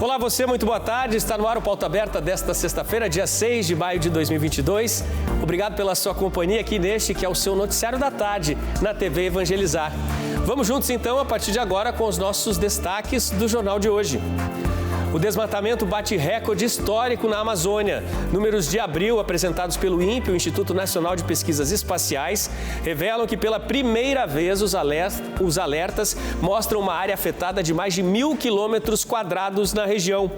Olá você, muito boa tarde. Está no ar o Pauta Aberta desta sexta-feira, dia 6 de maio de 2022. Obrigado pela sua companhia aqui neste que é o seu noticiário da tarde na TV Evangelizar. Vamos juntos então, a partir de agora, com os nossos destaques do jornal de hoje. O desmatamento bate recorde histórico na Amazônia. Números de abril apresentados pelo INPE, o Instituto Nacional de Pesquisas Espaciais, revelam que pela primeira vez os alertas mostram uma área afetada de mais de 1.000 quilômetros quadrados na região.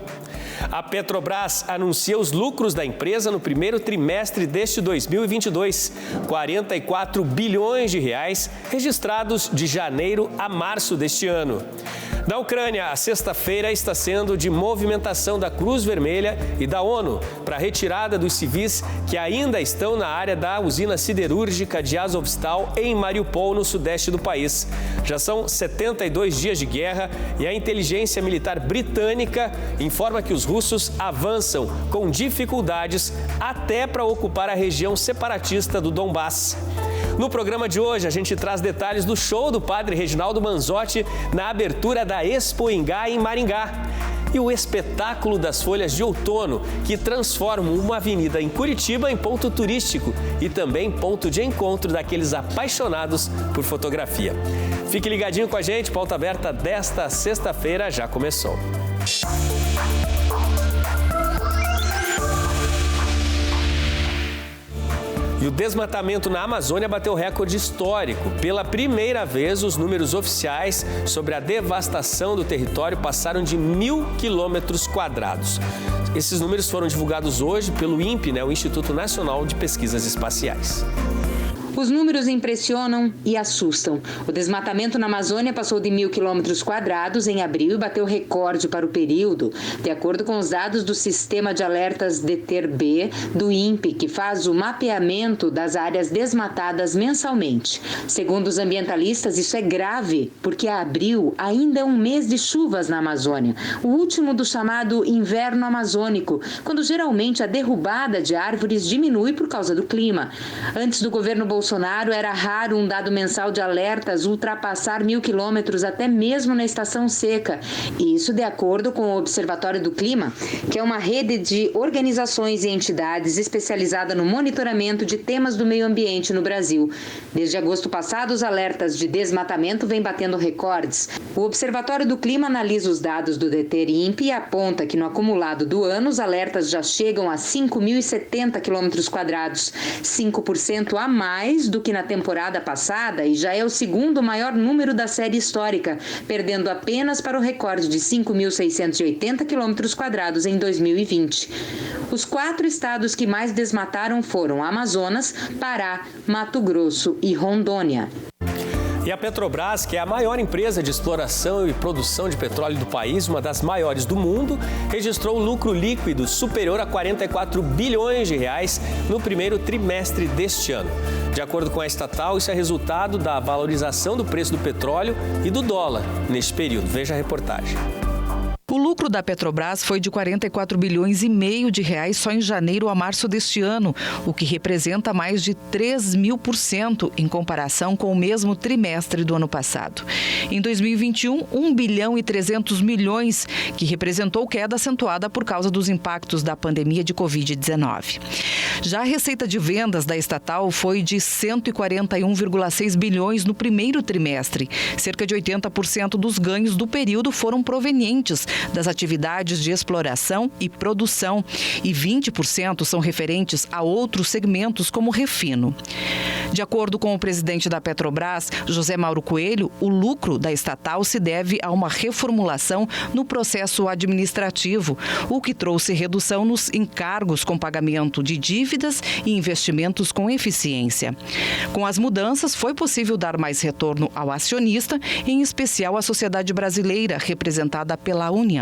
A Petrobras anuncia os lucros da empresa no primeiro trimestre deste 2022, 44 bilhões de reais registrados de janeiro a março deste ano. Na Ucrânia, a sexta-feira está sendo de movimentação da Cruz Vermelha e da ONU para a retirada dos civis que ainda estão na área da usina siderúrgica de Azovstal em Mariupol, no sudeste do país. Já são 72 dias de guerra e a inteligência militar britânica informa que os russos avançam com dificuldades até para ocupar a região separatista do Donbass. No programa de hoje, a gente traz detalhes do show do padre Reginaldo Manzotti na abertura da Expo Ingá em Maringá. E o espetáculo das folhas de outono, que transformam uma avenida em Curitiba em ponto turístico e também ponto de encontro daqueles apaixonados por fotografia. Fique ligadinho com a gente, Pauta Aberta desta sexta-feira já começou. E o desmatamento na Amazônia bateu recorde histórico. Pela primeira vez, os números oficiais sobre a devastação do território passaram de 1.000 quilômetros quadrados. Esses números foram divulgados hoje pelo INPE, o Instituto Nacional de Pesquisas Espaciais. Os números impressionam e assustam. O desmatamento na Amazônia passou de 1.000 quilômetros quadrados em abril e bateu recorde para o período. De acordo com os dados do Sistema de Alertas DETER-B do INPE, que faz o mapeamento das áreas desmatadas mensalmente. Segundo os ambientalistas, isso é grave, porque abril ainda é um mês de chuvas na Amazônia, o último do chamado inverno amazônico, quando geralmente a derrubada de árvores diminui por causa do clima. Antes do governo Bolsonaro, era raro um dado mensal de alertas ultrapassar 1.000 quilômetros até mesmo na estação seca. E isso de acordo com o Observatório do Clima, que é uma rede de organizações e entidades especializada no monitoramento de temas do meio ambiente no Brasil. Desde agosto passado, os alertas de desmatamento vêm batendo recordes. O Observatório do Clima analisa os dados do DETER-INPE e aponta que no acumulado do ano, os alertas já chegam a 5.070 quilômetros quadrados, 5% a mais do que na temporada passada e já é o segundo maior número da série histórica, perdendo apenas para o recorde de 5.680 quilômetros quadrados em 2020. Os 4 estados que mais desmataram foram Amazonas, Pará, Mato Grosso e Rondônia. E a Petrobras, que é a maior empresa de exploração e produção de petróleo do país, uma das maiores do mundo, registrou lucro líquido superior a 44 bilhões de reais no primeiro trimestre deste ano. De acordo com a estatal, isso é resultado da valorização do preço do petróleo e do dólar neste período. Veja a reportagem. O lucro da Petrobras foi de 44 bilhões e meio de reais só em janeiro a março deste ano, o que representa mais de 3.000% em comparação com o mesmo trimestre do ano passado. Em 2021, 1 bilhão e 300 milhões, que representou queda acentuada por causa dos impactos da pandemia de Covid-19. Já a receita de vendas da estatal foi de 141,6 bilhões no primeiro trimestre. Cerca de 80% dos ganhos do período foram provenientes das atividades de exploração e produção e 20% são referentes a outros segmentos como refino. De acordo com o presidente da Petrobras, José Mauro Coelho, o lucro da estatal se deve a uma reformulação no processo administrativo, o que trouxe redução nos encargos com pagamento de dívidas e investimentos com eficiência. Com as mudanças, foi possível dar mais retorno ao acionista, em especial à sociedade brasileira, representada pela União.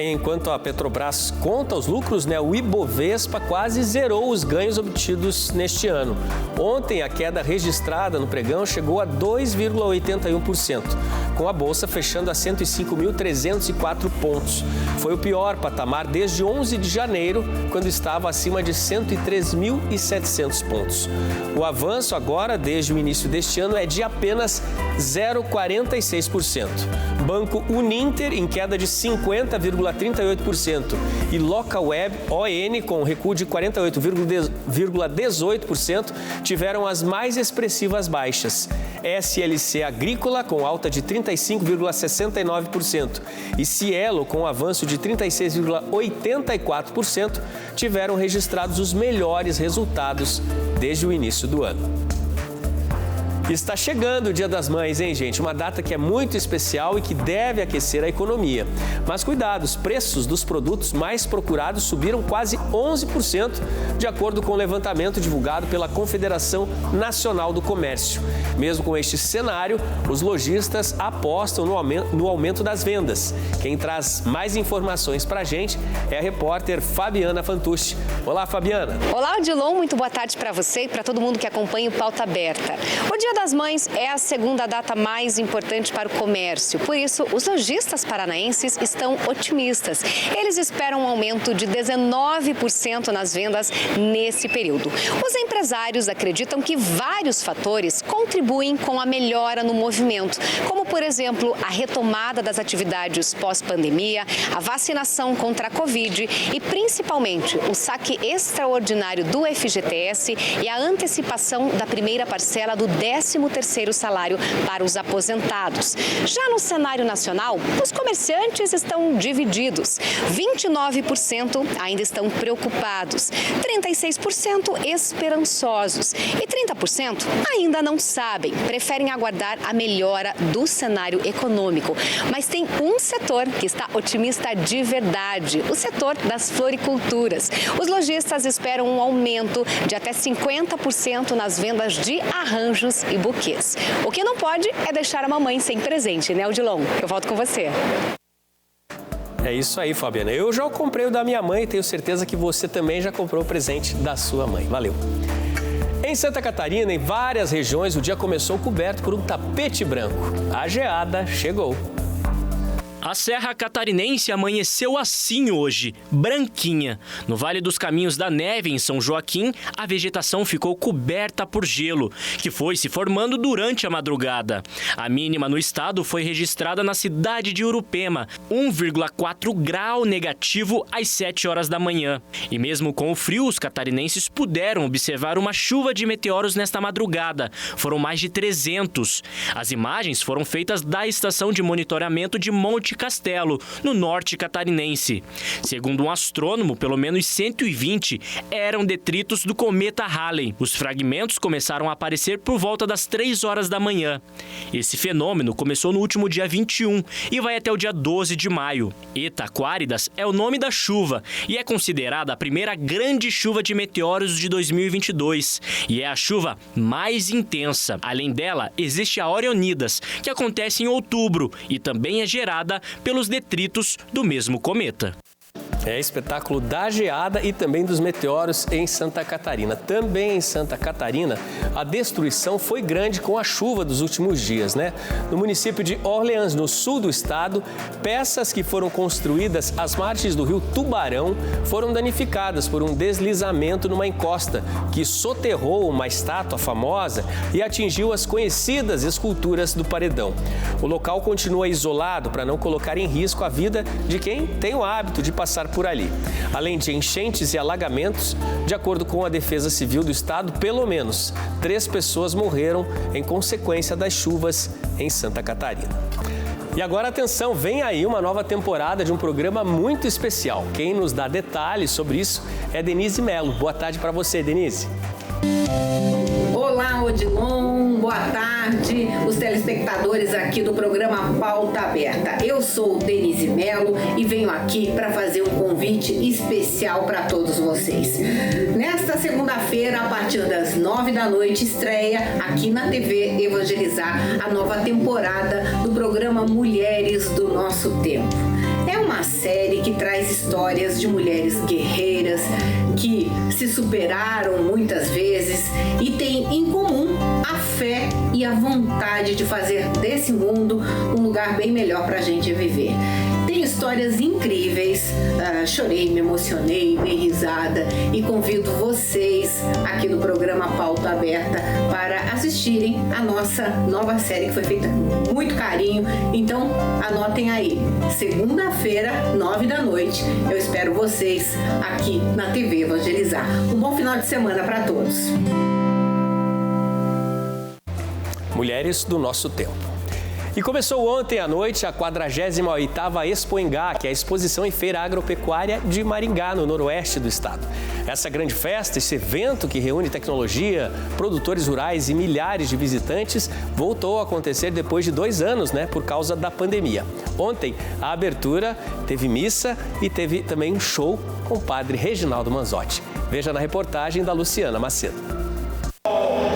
Enquanto a Petrobras conta os lucros, o Ibovespa quase zerou os ganhos obtidos neste ano. Ontem, a queda registrada no pregão chegou a 2,81%, com a bolsa fechando a 105.304 pontos. Foi o pior patamar desde 11 de janeiro, quando estava acima de 103.700 pontos. O avanço agora, desde o início deste ano, é de apenas 0,46%. Banco Uninter em queda de 50,38% e Localweb ON com recuo de 48,18% tiveram as mais expressivas baixas. SLC Agrícola com alta de 35,69% e Cielo com avanço de 36,84% tiveram registrados os melhores resultados desde o início do ano. Está chegando o Dia das Mães, hein, gente? Uma data que é muito especial e que deve aquecer a economia. Mas cuidado, os preços dos produtos mais procurados subiram quase 11%, de acordo com o levantamento divulgado pela Confederação Nacional do Comércio. Mesmo com este cenário, os lojistas apostam no aumento das vendas. Quem traz mais informações para a gente é a repórter Fabiana Fantucci. Olá, Fabiana. Olá, Odilon. Muito boa tarde para você e para todo mundo que acompanha o Pauta Aberta. O Dia das Mães é a segunda data mais importante para o comércio. Por isso, os lojistas paranaenses estão otimistas. Eles esperam um aumento de 19% nas vendas nesse período. Os empresários acreditam que vários fatores contribuem com a melhora no movimento, como, por exemplo, a retomada das atividades pós-pandemia, a vacinação contra a Covid e, principalmente, o saque extraordinário do FGTS e a antecipação da primeira parcela do 13º salário para os aposentados. Já no cenário nacional, os comerciantes estão divididos. 29% ainda estão preocupados, 36% esperançosos e 30% ainda não sabem, preferem aguardar a melhora do cenário econômico. Mas tem um setor que está otimista de verdade, o setor das floriculturas. Os lojistas esperam um aumento de até 50% nas vendas de arranjos e buquês. O que não pode é deixar a mamãe sem presente, né, Odilon? Eu volto com você. É isso aí, Fabiana. Eu já comprei o da minha mãe e tenho certeza que você também já comprou o presente da sua mãe. Valeu! Em Santa Catarina, em várias regiões, o dia começou coberto por um tapete branco. A geada chegou. A Serra Catarinense amanheceu assim hoje, branquinha. No Vale dos Caminhos da Neve, em São Joaquim, a vegetação ficou coberta por gelo, que foi se formando durante a madrugada. A mínima no estado foi registrada na cidade de Urupema, 1,4 grau negativo às 7 horas da manhã. E mesmo com o frio, os catarinenses puderam observar uma chuva de meteoros nesta madrugada. Foram mais de 300. As imagens foram feitas da estação de monitoramento de Monte Castelo, no norte catarinense. Segundo um astrônomo, pelo menos 120 eram detritos do cometa Halley. Os fragmentos começaram a aparecer por volta das 3 horas da manhã. Esse fenômeno começou no último dia 21 e vai até o dia 12 de maio. Eta Aquáridas é o nome da chuva e é considerada a primeira grande chuva de meteoros de 2022 e é a chuva mais intensa. Além dela, existe a Orionidas, que acontece em outubro e também é gerada pelos detritos do mesmo cometa. É espetáculo da geada e também dos meteoros em Santa Catarina. Também em Santa Catarina, a destruição foi grande com a chuva dos últimos dias, né? No município de Orleans, no sul do estado, peças que foram construídas às margens do rio Tubarão foram danificadas por um deslizamento numa encosta que soterrou uma estátua famosa e atingiu as conhecidas esculturas do paredão. O local continua isolado para não colocar em risco a vida de quem tem o hábito de passar por ali. Além de enchentes e alagamentos, de acordo com a Defesa Civil do Estado, pelo menos 3 pessoas morreram em consequência das chuvas em Santa Catarina. E agora, atenção, vem aí uma nova temporada de um programa muito especial. Quem nos dá detalhes sobre isso é Denise Mello. Boa tarde para você, Denise. Olá, Odilon, boa tarde, os telespectadores aqui do programa Pauta Aberta. Eu sou Denise Mello e venho aqui para fazer um convite especial para todos vocês. Nesta segunda-feira, a partir das 9 da noite, estreia aqui na TV Evangelizar a nova temporada do programa Mulheres do Nosso Tempo. É uma uma série que traz histórias de mulheres guerreiras que se superaram muitas vezes e têm em comum a fé e a vontade de fazer desse mundo um lugar bem melhor para a gente viver. Tem histórias incríveis, chorei, me emocionei, dei risada e convido vocês aqui no programa Pauta Aberta para assistirem a nossa nova série que foi feita com muito carinho. Então anotem aí, segunda-feira, 9 da noite, eu espero vocês aqui na TV Evangelizar. Um bom final de semana para todos. Mulheres do nosso tempo. E começou ontem à noite a 48ª Expoingá, que é a exposição e feira agropecuária de Maringá, no noroeste do estado. Essa grande festa, esse evento que reúne tecnologia, produtores rurais e milhares de visitantes, voltou a acontecer depois de 2 anos, por causa da pandemia. Ontem, a abertura teve missa e teve também um show com o padre Reginaldo Manzotti. Veja na reportagem da Luciana Macedo.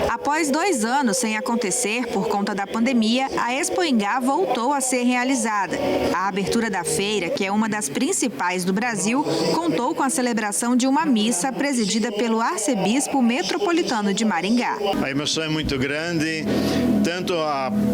Após 2 anos sem acontecer por conta da pandemia, a Expoingá voltou a ser realizada. A abertura da feira, que é uma das principais do Brasil, contou com a celebração de uma missa presidida pelo arcebispo metropolitano de Maringá. A emoção é muito grande, tanto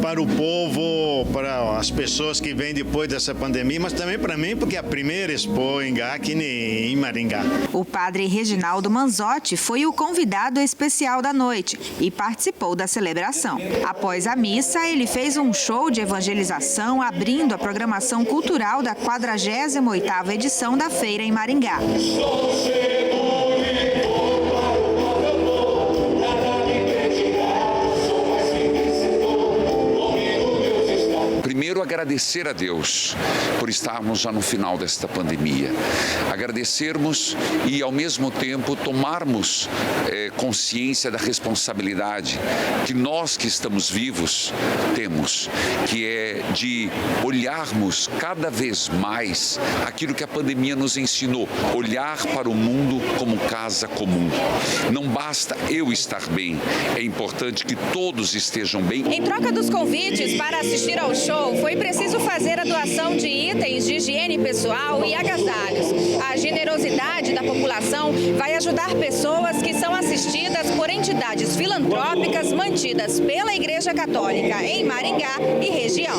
para o povo, para as pessoas que vêm depois dessa pandemia, mas também para mim, porque é a primeira Expoingá aqui em Maringá. O padre Reginaldo Manzotti foi o convidado especial da noite e participou da celebração. Após a missa, ele fez um show de evangelização, abrindo a programação cultural da 48ª edição da feira em Maringá. Primeiro, agradecer a Deus por estarmos já no final desta pandemia. Agradecermos e, ao mesmo tempo, tomarmos consciência da responsabilidade que nós que estamos vivos temos, que é de olharmos cada vez mais aquilo que a pandemia nos ensinou, olhar para o mundo como casa comum. Não basta eu estar bem, é importante que todos estejam bem. Em troca dos convites para assistir ao show, foi preciso fazer a doação de itens de higiene pessoal e agasalhos. A generosidade da população vai ajudar pessoas que são assistidas por entidades filantrópicas mantidas pela Igreja Católica em Maringá e região.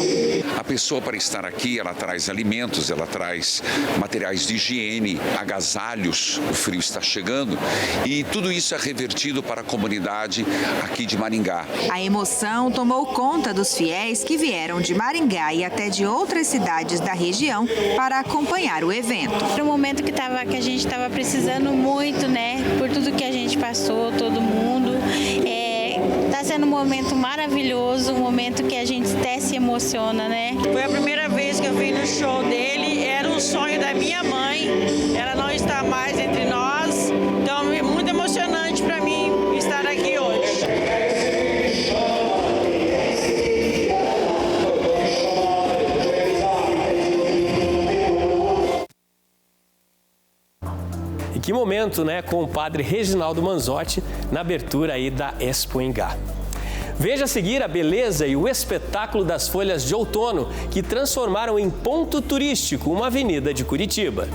A pessoa, para estar aqui, ela traz alimentos, ela traz materiais de higiene, agasalhos, o frio está chegando, e tudo isso é revertido para a comunidade aqui de Maringá. A emoção tomou conta dos fiéis que vieram de Maringá e até de outras cidades da região para acompanhar o evento. Era um momento que a gente estava precisando muito, por tudo que a gente passou, todo mundo. Está sendo um momento maravilhoso, um momento que a gente até se emociona, Foi a primeira vez que eu vim no show dele, era um sonho da minha mãe, ela não está mais entre nós, então é muito emocionante para mim estar aqui hoje. Que momento, com o padre Reginaldo Manzotti na abertura aí da Expoingá. Veja a seguir a beleza e o espetáculo das folhas de outono que transformaram em ponto turístico uma avenida de Curitiba.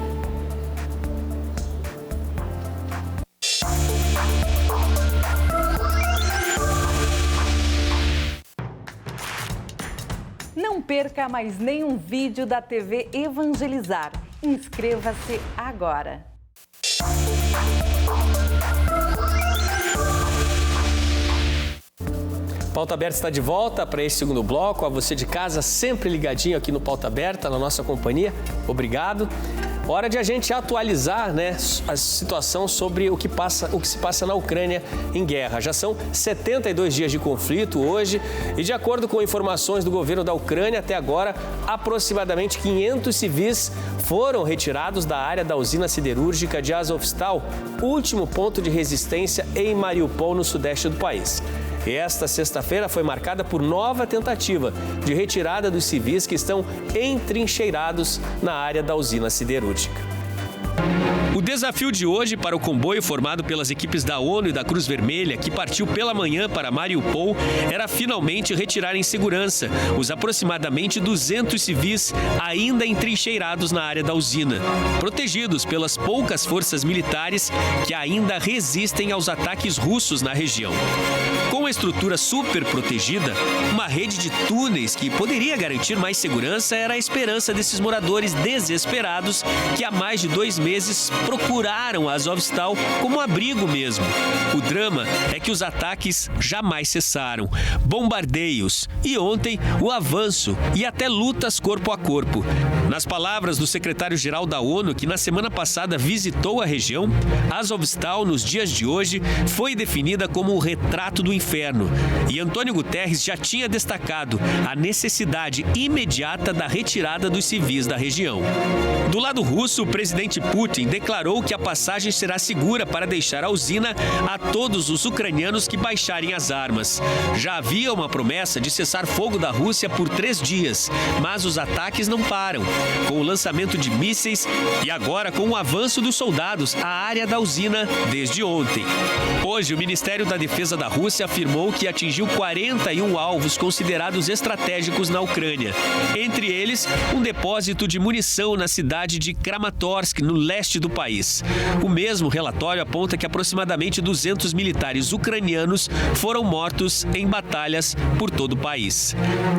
Não perca mais nenhum vídeo da TV Evangelizar. Inscreva-se agora. Pauta Aberta está de volta para esse segundo bloco. A você de casa, sempre ligadinho aqui no Pauta Aberta, na nossa companhia. Obrigado. Hora de a gente atualizar a situação sobre o que se passa na Ucrânia em guerra. Já são 72 dias de conflito hoje e, de acordo com informações do governo da Ucrânia, até agora, aproximadamente 500 civis foram retirados da área da usina siderúrgica de Azovstal, último ponto de resistência em Mariupol, no sudeste do país. E esta sexta-feira foi marcada por nova tentativa de retirada dos civis que estão entrincheirados na área da usina siderúrgica. O desafio de hoje para o comboio formado pelas equipes da ONU e da Cruz Vermelha, que partiu pela manhã para Mariupol, era finalmente retirar em segurança os aproximadamente 200 civis ainda entrincheirados na área da usina, protegidos pelas poucas forças militares que ainda resistem aos ataques russos na região. Com a estrutura super protegida, uma rede de túneis que poderia garantir mais segurança era a esperança desses moradores desesperados que há mais de 2 meses procuraram a Azovstal como abrigo mesmo. O drama é que os ataques jamais cessaram. Bombardeios e ontem o avanço e até lutas corpo a corpo. Nas palavras do secretário-geral da ONU, que na semana passada visitou a região, Azovstal, nos dias de hoje, foi definida como o retrato do inferno. E Antônio Guterres já tinha destacado a necessidade imediata da retirada dos civis da região. Do lado russo, o presidente Putin declarou que a passagem será segura para deixar a usina a todos os ucranianos que baixarem as armas. Já havia uma promessa de cessar fogo da Rússia por 3 dias, mas os ataques não param. Com o lançamento de mísseis e agora com o avanço dos soldados à área da usina desde ontem. Hoje, o Ministério da Defesa da Rússia afirmou que atingiu 41 alvos considerados estratégicos na Ucrânia. Entre eles, um depósito de munição na cidade de Kramatorsk, no leste do país. O mesmo relatório aponta que aproximadamente 200 militares ucranianos foram mortos em batalhas por todo o país.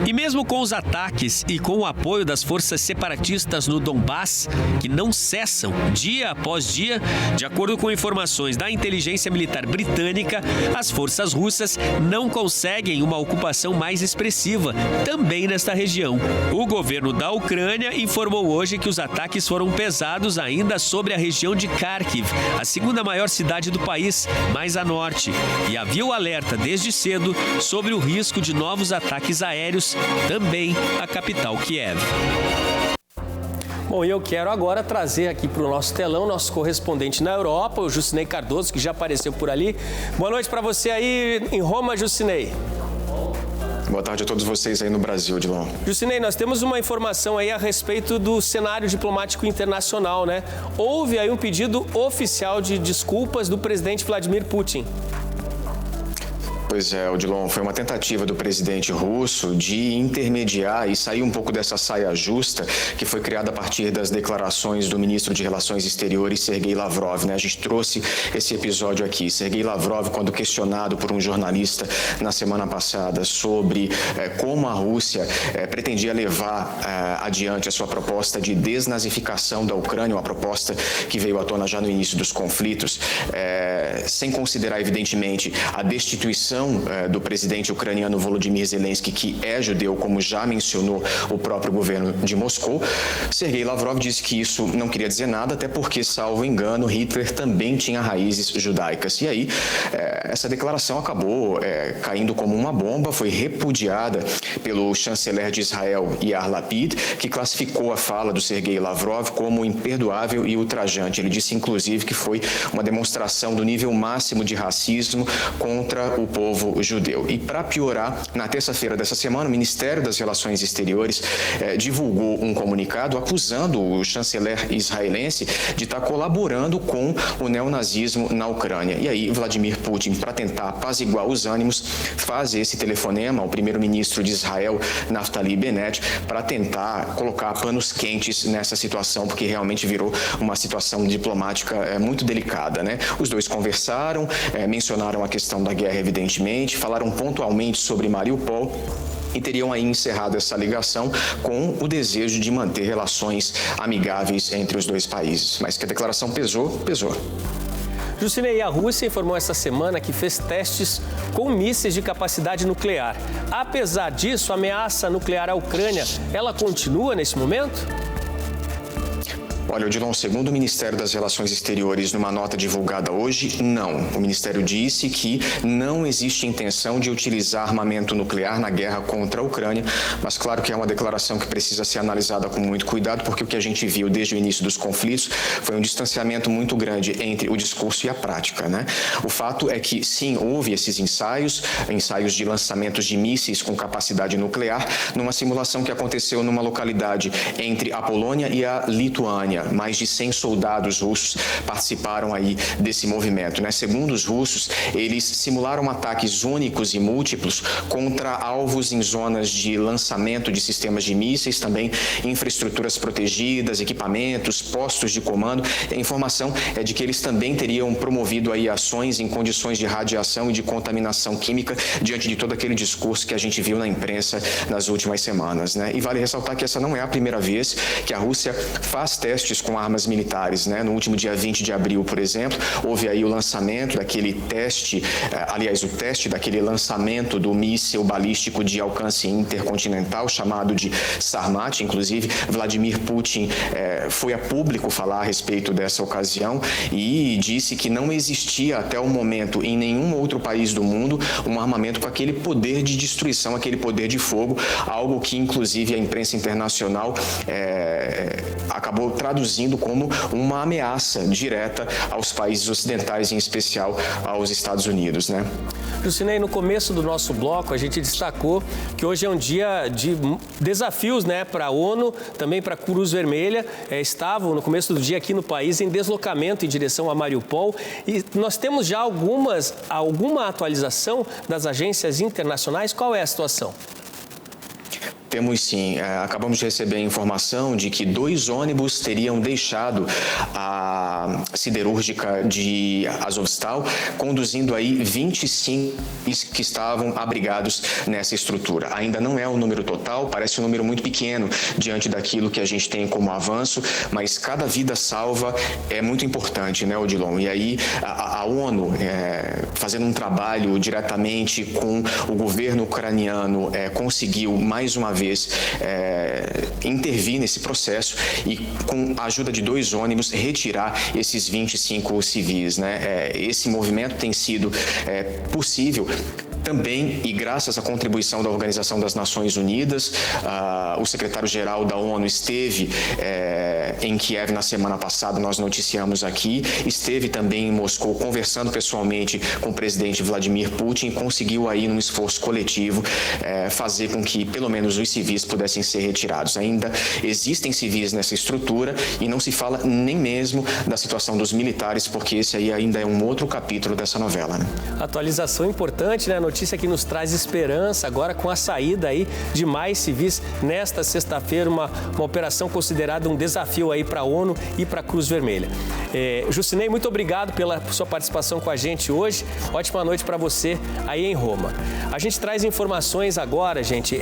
E mesmo com os ataques e com o apoio das forças separatistas no Donbass, que não cessam dia após dia, de acordo com informações da inteligência militar britânica, as forças russas não conseguem uma ocupação mais expressiva também nesta região. O governo da Ucrânia informou hoje que os ataques foram pesados ainda sobre a região de Kharkiv, a segunda maior cidade do país, mais a norte, e havia o alerta desde cedo sobre o risco de novos ataques aéreos também à capital Kiev. Bom, e eu quero agora trazer aqui para o nosso telão nosso correspondente na Europa, o Jusinei Cardoso, que já apareceu por ali. Boa noite para você aí em Roma, Jusinei. Boa tarde a todos vocês aí no Brasil, Odilon. Jusinei, nós temos uma informação aí a respeito do cenário diplomático internacional, né? Houve aí um pedido oficial de desculpas do presidente Vladimir Putin. Pois é, Odilon, foi uma tentativa do presidente russo de intermediar e sair um pouco dessa saia justa que foi criada a partir das declarações do ministro de Relações Exteriores, Sergei Lavrov, né? A gente trouxe esse episódio aqui. Sergei Lavrov, quando questionado por um jornalista na semana passada sobre como a Rússia pretendia levar adiante a sua proposta de desnazificação da Ucrânia, uma proposta que veio à tona já no início dos conflitos, sem considerar, evidentemente, a destituição do presidente ucraniano Volodymyr Zelensky, que é judeu, como já mencionou o próprio governo de Moscou. Sergei Lavrov disse que isso não queria dizer nada, até porque, salvo engano, Hitler também tinha raízes judaicas. E aí, essa declaração acabou caindo como uma bomba, foi repudiada pelo chanceler de Israel, Yair Lapid, que classificou a fala do Sergei Lavrov como imperdoável e ultrajante. Ele disse, inclusive, que foi uma demonstração do nível máximo de racismo contra o povo judeu. E para piorar, na terça-feira dessa semana, o Ministério das Relações Exteriores divulgou um comunicado acusando o chanceler israelense de estar colaborando com o neonazismo na Ucrânia. E aí, Vladimir Putin, para tentar apaziguar os ânimos, faz esse telefonema ao primeiro-ministro de Israel, Naftali Bennett, para tentar colocar panos quentes nessa situação, porque realmente virou uma situação diplomática muito delicada, né? Os dois conversaram, mencionaram a questão da guerra, evidentemente, falaram pontualmente sobre Mariupol e teriam aí encerrado essa ligação com o desejo de manter relações amigáveis entre os dois países. Mas que a declaração pesou, pesou. Jusinei, a Rússia informou essa semana que fez testes com mísseis de capacidade nuclear. Apesar disso, a ameaça nuclear à Ucrânia, ela continua nesse momento? Olha, Odilon, segundo o Ministério das Relações Exteriores, numa nota divulgada hoje, não. O Ministério disse que não existe intenção de utilizar armamento nuclear na guerra contra a Ucrânia, mas claro que é uma declaração que precisa ser analisada com muito cuidado, porque o que a gente viu desde o início dos conflitos foi um distanciamento muito grande entre o discurso e a prática, né? O fato é que, sim, houve esses ensaios de lançamentos de mísseis com capacidade nuclear, numa simulação que aconteceu numa localidade entre a Polônia e a Lituânia. Ucrânia, mais de 100 soldados russos participaram aí desse movimento, né? Segundo os russos, eles simularam ataques únicos e múltiplos contra alvos em zonas de lançamento de sistemas de mísseis, também infraestruturas protegidas, equipamentos, postos de comando. A informação é de que eles também teriam promovido aí ações em condições de radiação e de contaminação química diante de todo aquele discurso que a gente viu na imprensa nas últimas semanas, né? E vale ressaltar que essa não é a primeira vez que a Rússia faz testes com armas militares, né? No último dia 20 de abril, por exemplo, houve aí o lançamento daquele teste, o teste daquele lançamento do míssil balístico de alcance intercontinental, chamado de Sarmat. Inclusive, Vladimir Putin foi a público falar a respeito dessa ocasião e disse que não existia até o momento em nenhum outro país do mundo um armamento com aquele poder de destruição, aquele poder de fogo, algo que inclusive a imprensa internacional acabou traduzindo como uma ameaça direta aos países ocidentais, em especial aos Estados Unidos, né? Jusinei, no começo do nosso bloco a gente destacou que hoje é um dia de desafios, né, para a ONU, também para a Cruz Vermelha. Estavam no começo do dia aqui no país em deslocamento em direção a Mariupol e nós temos já alguma atualização das agências internacionais. Qual é a situação? Temos sim. Acabamos de receber a informação de que 2 ônibus teriam deixado a siderúrgica de Azovstal, conduzindo aí 25 que estavam abrigados nessa estrutura. Ainda não é o número total, parece um número muito pequeno diante daquilo que a gente tem como avanço, mas cada vida salva é muito importante, né, Odilon? E aí a ONU, fazendo um trabalho diretamente com o governo ucraniano, conseguiu mais uma vez intervir nesse processo e, com a ajuda de 2 ônibus, retirar esses 25 civis, né? Esse movimento tem sido possível também, e graças à contribuição da Organização das Nações Unidas. O secretário-geral da ONU esteve em Kiev na semana passada, nós noticiamos aqui, esteve também em Moscou conversando pessoalmente com o presidente Vladimir Putin e conseguiu aí, num esforço coletivo, fazer com que pelo menos os civis pudessem ser retirados. Ainda existem civis nessa estrutura e não se fala nem mesmo da situação dos militares, porque esse aí ainda é um outro capítulo dessa novela, né? Atualização importante, né? Notícia que nos traz esperança agora com a saída aí de mais civis nesta sexta-feira, uma operação considerada um desafio aí para a ONU e para a Cruz Vermelha. Jusinei, muito obrigado pela sua participação com a gente hoje. Ótima noite para você aí em Roma. A gente traz informações agora, gente.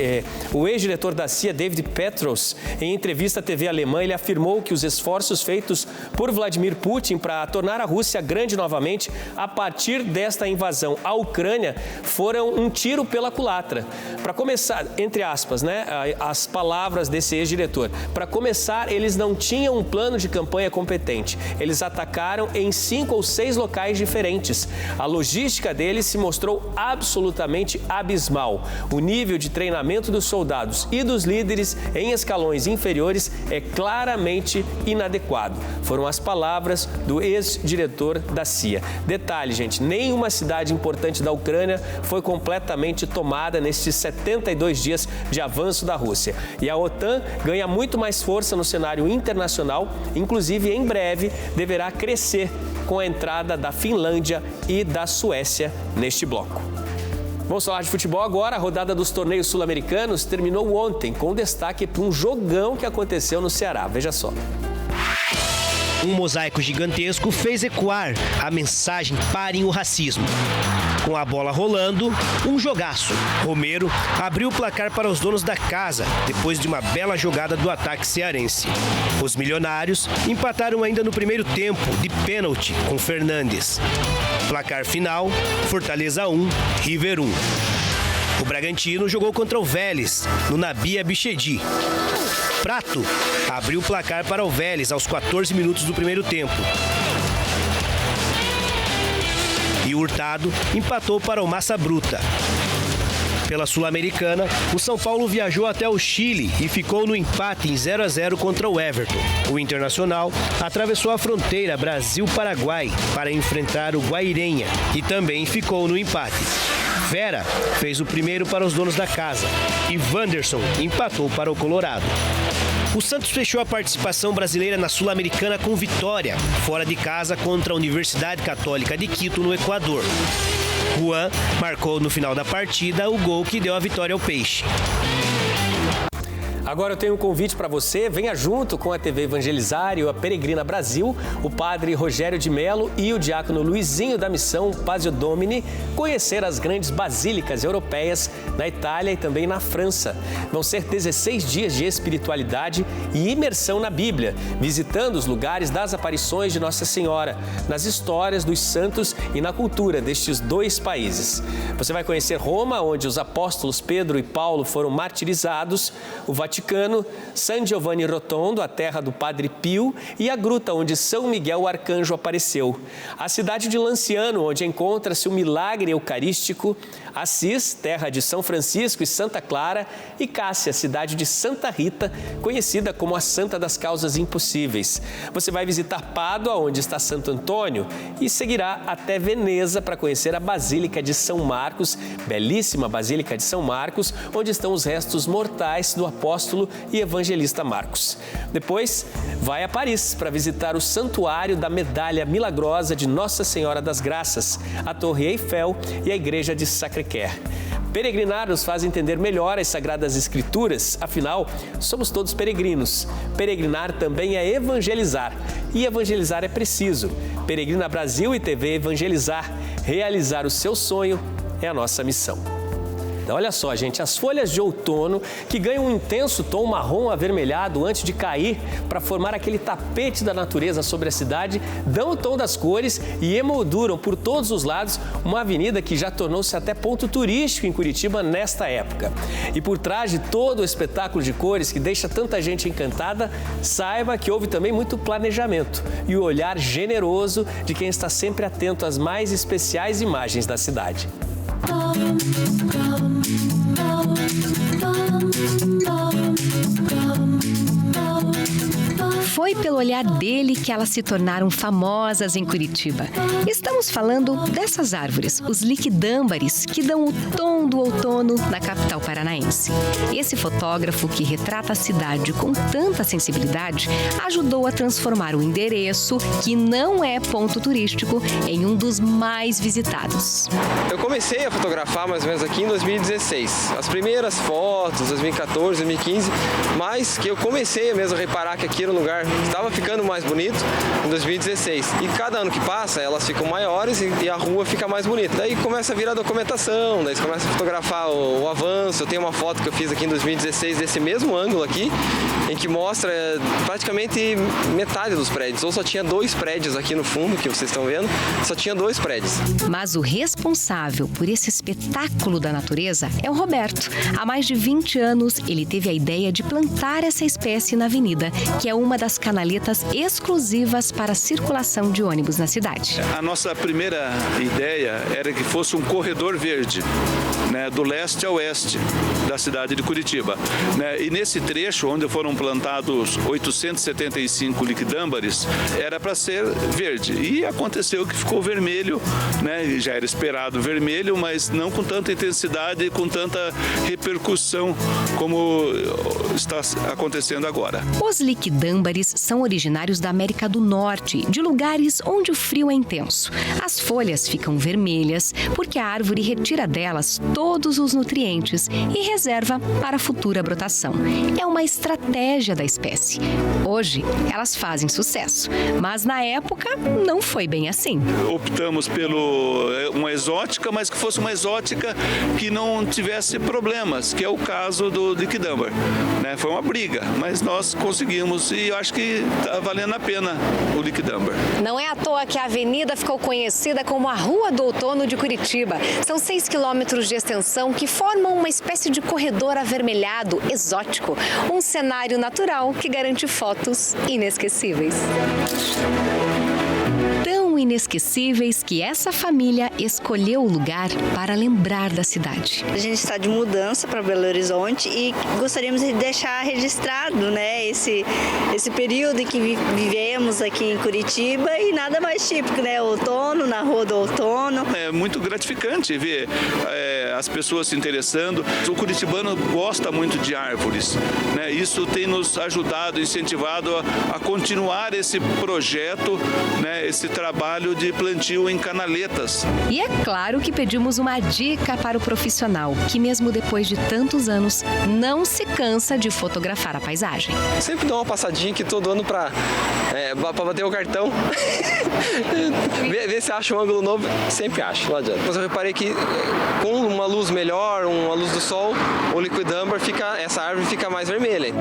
O ex-diretor da CIA, David Petros, em entrevista à TV alemã, ele afirmou que os esforços feitos por Vladimir Putin para tornar a Rússia grande novamente a partir desta invasão à Ucrânia foram um tiro pela culatra. Para começar, entre aspas, né, as palavras desse ex-diretor, para começar, eles não tinham um plano de campanha competente. Eles atacaram em 5 ou 6 locais diferentes. A logística deles se mostrou absolutamente abismal. O nível de treinamento dos soldados e dos líderes em escalões inferiores é claramente inadequado. Foram as palavras do ex-diretor da CIA. Detalhe, gente, nenhuma cidade importante da Ucrânia foi completamente tomada nesses 72 dias de avanço da Rússia. E a OTAN ganha muito mais força no cenário internacional, inclusive em breve deverá crescer com a entrada da Finlândia e da Suécia neste bloco. Vamos falar de futebol agora. A rodada dos torneios sul-americanos terminou ontem, com destaque para um jogão que aconteceu no Ceará. Veja só. Um mosaico gigantesco fez ecoar a mensagem "Parem o racismo". Com a bola rolando, um jogaço. Romero abriu o placar para os donos da casa, depois de uma bela jogada do ataque cearense. Os milionários empataram ainda no primeiro tempo, de pênalti, com Fernandes. Placar final, Fortaleza 1, River 1. O Bragantino jogou contra o Vélez, no Nabi Abichedi. Prato abriu o placar para o Vélez aos 14 minutos do primeiro tempo. E Hurtado empatou para o Massa Bruta. Pela Sul-Americana, o São Paulo viajou até o Chile e ficou no empate em 0-0 contra o Everton. O Internacional atravessou a fronteira Brasil-Paraguai para enfrentar o Guairenha e também ficou no empate. Vera fez o primeiro para os donos da casa e Wanderson empatou para o Colorado. O Santos fechou a participação brasileira na Sul-Americana com vitória, fora de casa contra a Universidade Católica de Quito, no Equador. Juan marcou no final da partida o gol que deu a vitória ao Peixe. Agora eu tenho um convite para você. Venha junto com a TV Evangelizar e a Peregrina Brasil, o padre Rogério de Mello e o diácono Luizinho da Missão Passio Domini conhecer as grandes basílicas europeias na Itália e também na França. Vão ser 16 dias de espiritualidade e imersão na Bíblia, visitando os lugares das aparições de Nossa Senhora, nas histórias dos santos e na cultura destes dois países. Você vai conhecer Roma, onde os apóstolos Pedro e Paulo foram martirizados, o Vaticano, San Giovanni Rotondo, a terra do Padre Pio, e a gruta onde São Miguel o Arcanjo apareceu. A cidade de Lanciano, onde encontra-se o milagre eucarístico, Assis, terra de São Francisco e Santa Clara, e Cássia, cidade de Santa Rita, conhecida como a Santa das Causas Impossíveis. Você vai visitar Pádua, onde está Santo Antônio, e seguirá até Veneza para conhecer a Basílica de São Marcos, belíssima Basílica de São Marcos, onde estão os restos mortais do apóstolo e evangelista Marcos. Depois, vai a Paris para visitar o Santuário da Medalha Milagrosa de Nossa Senhora das Graças, a Torre Eiffel e a Igreja de Sacré-Cœur. Peregrinar nos faz entender melhor as Sagradas Escrituras, afinal, somos todos peregrinos. Peregrinar também é evangelizar, e evangelizar é preciso. Peregrina Brasil e TV Evangelizar, realizar o seu sonho é a nossa missão. Olha só, gente, as folhas de outono, que ganham um intenso tom marrom avermelhado antes de cair para formar aquele tapete da natureza sobre a cidade, dão o tom das cores e emolduram por todos os lados uma avenida que já tornou-se até ponto turístico em Curitiba nesta época. E por trás de todo o espetáculo de cores que deixa tanta gente encantada, saiba que houve também muito planejamento e o olhar generoso de quem está sempre atento às mais especiais imagens da cidade. Foi pelo olhar dele que elas se tornaram famosas em Curitiba. Estamos falando dessas árvores, os liquidâmbares, que dão o tom do outono na capital paranaense. Esse fotógrafo, que retrata a cidade com tanta sensibilidade, ajudou a transformar o endereço, que não é ponto turístico, em um dos mais visitados. Eu comecei a fotografar mais ou menos aqui em 2016. As primeiras fotos, 2014, 2015, mas que eu comecei mesmo a reparar que aqui era um lugar estava ficando mais bonito em 2016. E cada ano que passa, elas ficam maiores e a rua fica mais bonita. Daí começa a vir a documentação, daí você começa a fotografar o avanço. Eu tenho uma foto que eu fiz aqui em 2016 desse mesmo ângulo aqui, em que mostra praticamente metade dos prédios. Ou só tinha 2 prédios aqui no fundo, que vocês estão vendo, só tinha 2 prédios. Mas o responsável por esse espetáculo da natureza é o Roberto. Há mais de 20 anos, ele teve a ideia de plantar essa espécie na avenida, que é uma das canaletas exclusivas para a circulação de ônibus na cidade. A nossa primeira ideia era que fosse um corredor verde, né, do leste a oeste da cidade de Curitiba, né, e nesse trecho onde foram plantados 875 liquidâmbares, era para ser verde, e aconteceu que ficou vermelho, né, já era esperado vermelho, mas não com tanta intensidade e com tanta repercussão como está acontecendo agora. Os liquidâmbares são originários da América do Norte, de lugares onde o frio é intenso. As folhas ficam vermelhas porque a árvore retira delas todos os nutrientes e reserva para a futura brotação. É uma estratégia da espécie. Hoje, elas fazem sucesso, mas na época não foi bem assim. Optamos pelo uma exótica, mas que fosse uma exótica que não tivesse problemas, que é o caso do liquidâmbar, né? Foi uma briga, mas nós conseguimos e eu acho que está valendo a pena o liquidâmbar. Não é à toa que a avenida ficou conhecida como a Rua do Outono de Curitiba. São 6 quilômetros de extensão que formam uma espécie de corredor avermelhado exótico. Um cenário natural que garante fotos inesquecíveis. Tão tão inesquecíveis que essa família escolheu o lugar para lembrar da cidade. A gente está de mudança para Belo Horizonte e gostaríamos de deixar registrado, né, esse período em que vivemos aqui em Curitiba e nada mais típico, né, outono, na Rua do Outono. É muito gratificante ver as pessoas se interessando. O curitibano gosta muito de árvores, né? Isso tem nos ajudado, incentivado a continuar esse projeto, né, esse trabalho de plantio em canaletas. E é claro que pedimos uma dica para o profissional, que mesmo depois de tantos anos, não se cansa de fotografar a paisagem. Sempre dou uma passadinha aqui todo ano para bater o cartão, ver se acha um ângulo novo, sempre acho, não adianta. Mas eu reparei que com uma luz melhor, uma luz do sol, o liquid amber essa árvore fica mais vermelha.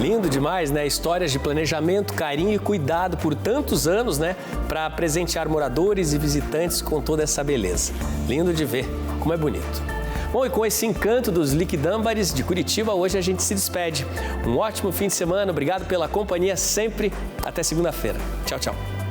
Lindo demais, né? Histórias de planejamento, carinho e cuidado por tantos anos, né? Para presentear moradores e visitantes com toda essa beleza. Lindo de ver, como é bonito. Bom, e com esse encanto dos liquidâmbares de Curitiba, hoje a gente se despede. Um ótimo fim de semana, obrigado pela companhia sempre. Até segunda-feira. Tchau, tchau.